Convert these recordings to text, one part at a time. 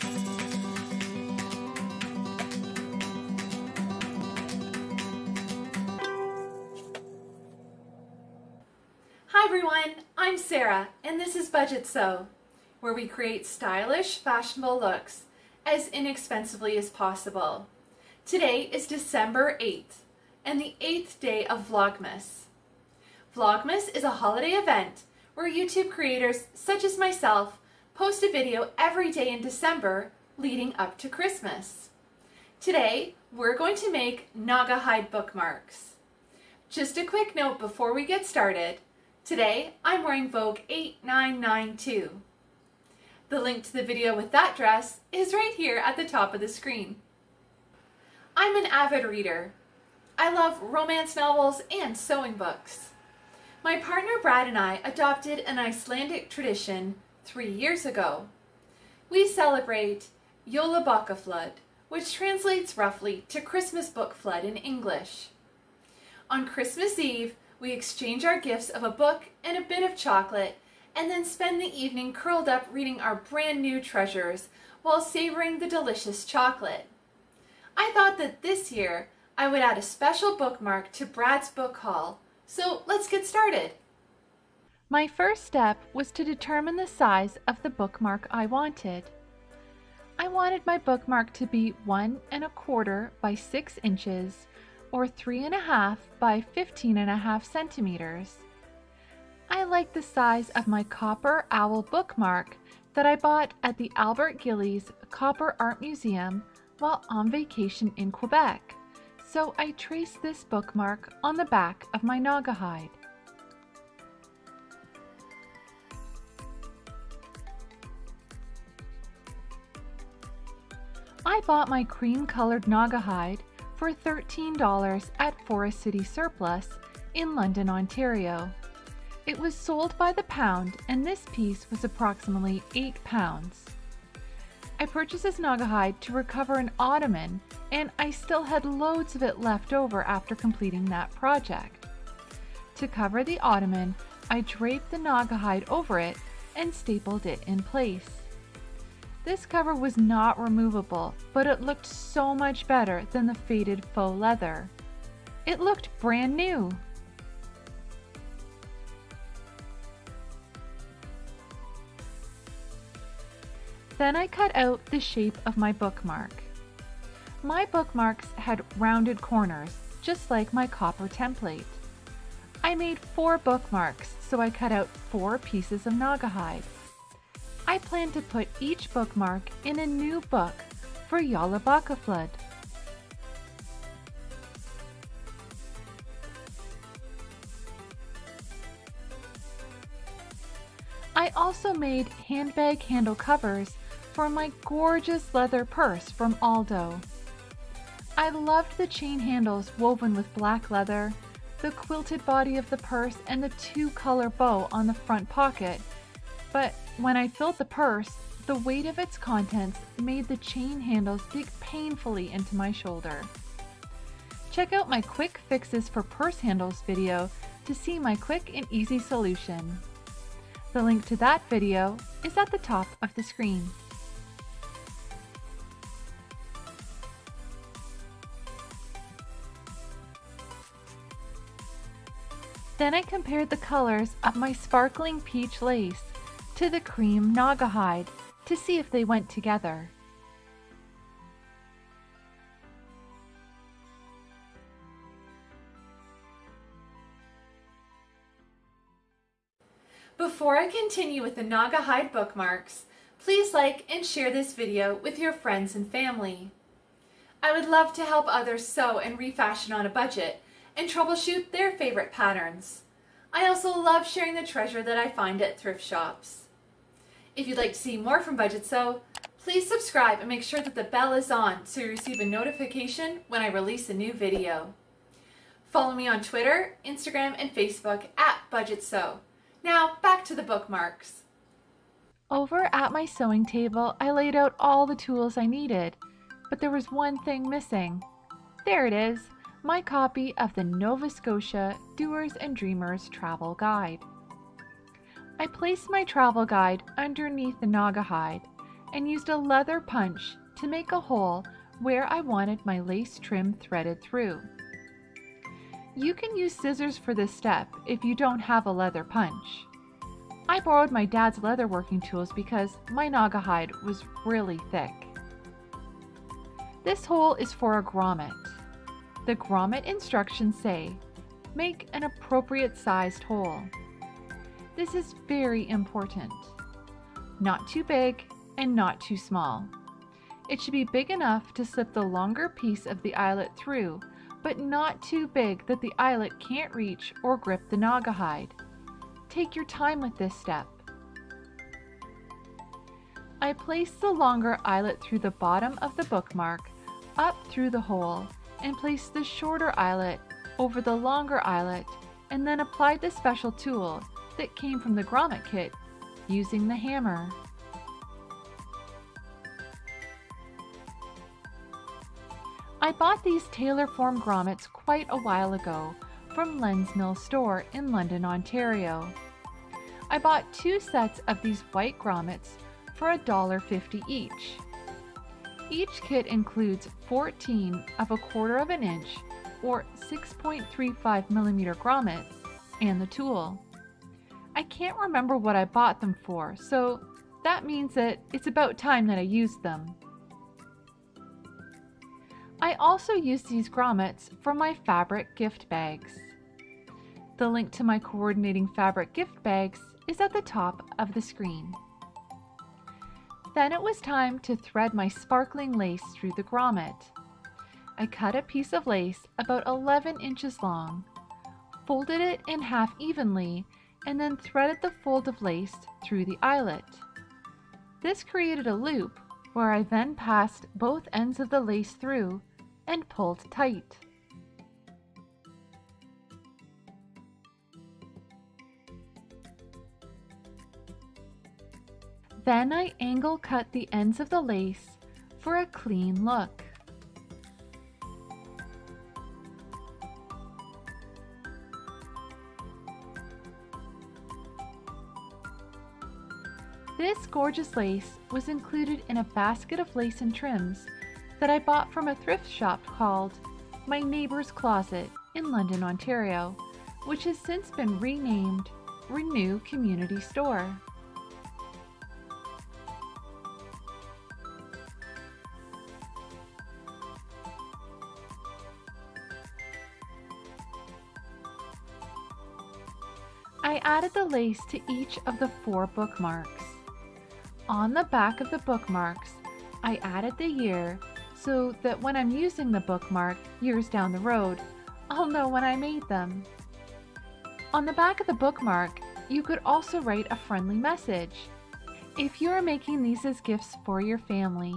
Hi everyone, I'm Sarah and this is Budgetsew, where we create stylish, fashionable looks as inexpensively as possible. Today is December 8th and the 8th day of Vlogmas. Vlogmas is a holiday event where YouTube creators such as myself post a video every day in December leading up to Christmas. Today we're going to make Naugahyde bookmarks. Just a quick note before we get started. Today, I'm wearing Vogue 8992. The link to the video with that dress is right here at the top of the screen. I'm an avid reader. I love romance novels and sewing books. My partner Brad and I adopted an Icelandic tradition 3 years ago. We celebrate Jolabokaflod, which translates roughly to Christmas book flood in English. On Christmas Eve, we exchange our gifts of a book and a bit of chocolate, and then spend the evening curled up reading our brand new treasures while savoring the delicious chocolate. I thought that this year I would add a special bookmark to Brad's book haul, so let's get started. My first step was to determine the size of the bookmark I wanted. I wanted my bookmark to be 1 1/4 by 6 inches or 3 1/2 by 15 1/2 centimeters. I like the size of my copper owl bookmark that I bought at the Albert Gillies Copper Art Museum while on vacation in Quebec, so I traced this bookmark on the back of my Naugahyde. I bought my cream-colored Naugahyde for $13 at Forest City Surplus in London, Ontario. It was sold by the pound and this piece was approximately 8 pounds. I purchased this Naugahyde to recover an ottoman and I still had loads of it left over after completing that project. To cover the ottoman, I draped the Naugahyde over it and stapled it in place. This cover was not removable, but it looked so much better than the faded faux leather. It looked brand new. Then I cut out the shape of my bookmark. My bookmarks had rounded corners, just like my copper template. I made 4 bookmarks, so I cut out 4 pieces of Naugahyde. I plan to put each bookmark in a new book for Jolabokaflod. I also made handbag handle covers for my gorgeous leather purse from Aldo. I loved the chain handles woven with black leather, the quilted body of the purse, and the 2-color bow on the front pocket, but when I filled the purse, the weight of its contents made the chain handles dig painfully into my shoulder. Check out my quick fixes for purse handles video to see my quick and easy solution. The link to that video is at the top of the screen. Then I compared the colors of my sparkling peach lace to the cream Naugahyde to see if they went together. Before I continue with the Naugahyde bookmarks, please like and share this video with your friends and family. I would love to help others sew and refashion on a budget and troubleshoot their favorite patterns. I also love sharing the treasure that I find at thrift shops. If you'd like to see more from Budgetsew, please subscribe and make sure that the bell is on so you receive a notification when I release a new video. Follow me on Twitter, Instagram, and Facebook at Budgetsew. Now back to the bookmarks. Over at my sewing table, I laid out all the tools I needed, but there was one thing missing. There it is, my copy of the Nova Scotia Doers and Dreamers Travel Guide. I placed my travel guide underneath the Naugahyde and used a leather punch to make a hole where I wanted my lace trim threaded through. You can use scissors for this step if you don't have a leather punch. I borrowed my dad's leather working tools because my Naugahyde was really thick. This hole is for a grommet. The grommet instructions say, make an appropriate sized hole. This is very important. Not too big and not too small. It should be big enough to slip the longer piece of the eyelet through, but not too big that the eyelet can't reach or grip the Naugahyde. Take your time with this step. I place the longer eyelet through the bottom of the bookmark, up through the hole, and place the shorter eyelet over the longer eyelet, and then applied the special tool that came from the grommet kit using the hammer. I bought these tailor-formed grommets quite a while ago from Len's Mill store in London, Ontario. I bought 2 sets of these white grommets for $1.50 each. Each kit includes 14 of 1/4 of an inch or 6.35mm grommets and the tool. I can't remember what I bought them for, so that means that it's about time that I used them. I also use these grommets for my fabric gift bags. The link to my coordinating fabric gift bags is at the top of the screen. Then it was time to thread my sparkling lace through the grommet. I cut a piece of lace about 11 inches long, folded it in half evenly, and then threaded the fold of lace through the eyelet. This created a loop where I then passed both ends of the lace through and pulled tight. Then I angle cut the ends of the lace for a clean look. This gorgeous lace was included in a basket of lace and trims that I bought from a thrift shop called My Neighbor's Closet in London, Ontario, which has since been renamed Renew Community Store. I added the lace to each of the 4 bookmarks. On the back of the bookmarks, I added the year so that when I'm using the bookmark years down the road, I'll know when I made them. On the back of the bookmark, you could also write a friendly message. If you are making these as gifts for your family,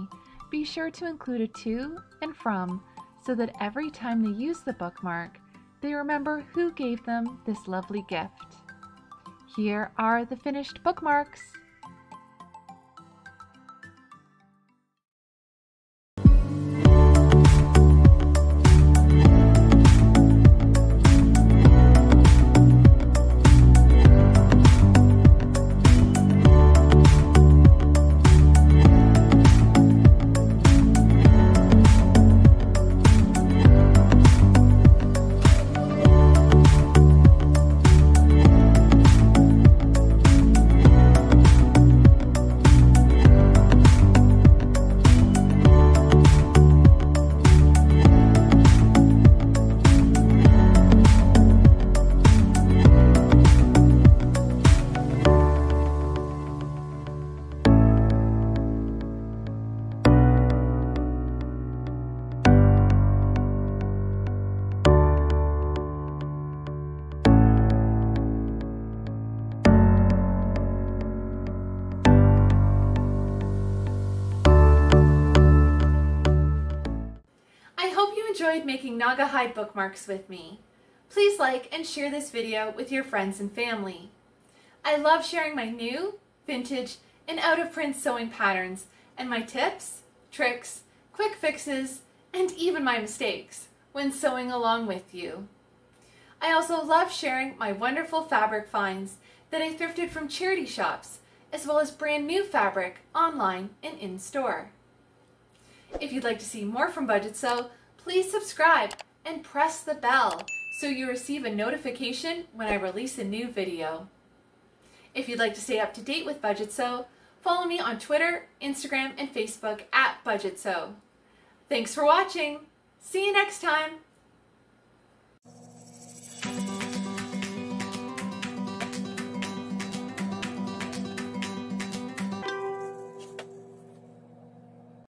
be sure to include a to and from so that every time they use the bookmark, they remember who gave them this lovely gift. Here are the finished bookmarks. Enjoyed making Naugahyde bookmarks with me. Please like and share this video with your friends and family. I love sharing my new, vintage, and out-of-print sewing patterns and my tips, tricks, quick fixes, and even my mistakes when sewing along with you. I also love sharing my wonderful fabric finds that I thrifted from charity shops, as well as brand new fabric online and in-store. If you'd like to see more from Budgetsew, please subscribe and press the bell so you receive a notification when I release a new video. If you'd like to stay up to date with Budgetsew, follow me on Twitter, Instagram, and Facebook at Budgetsew. Thanks for watching. See you next time.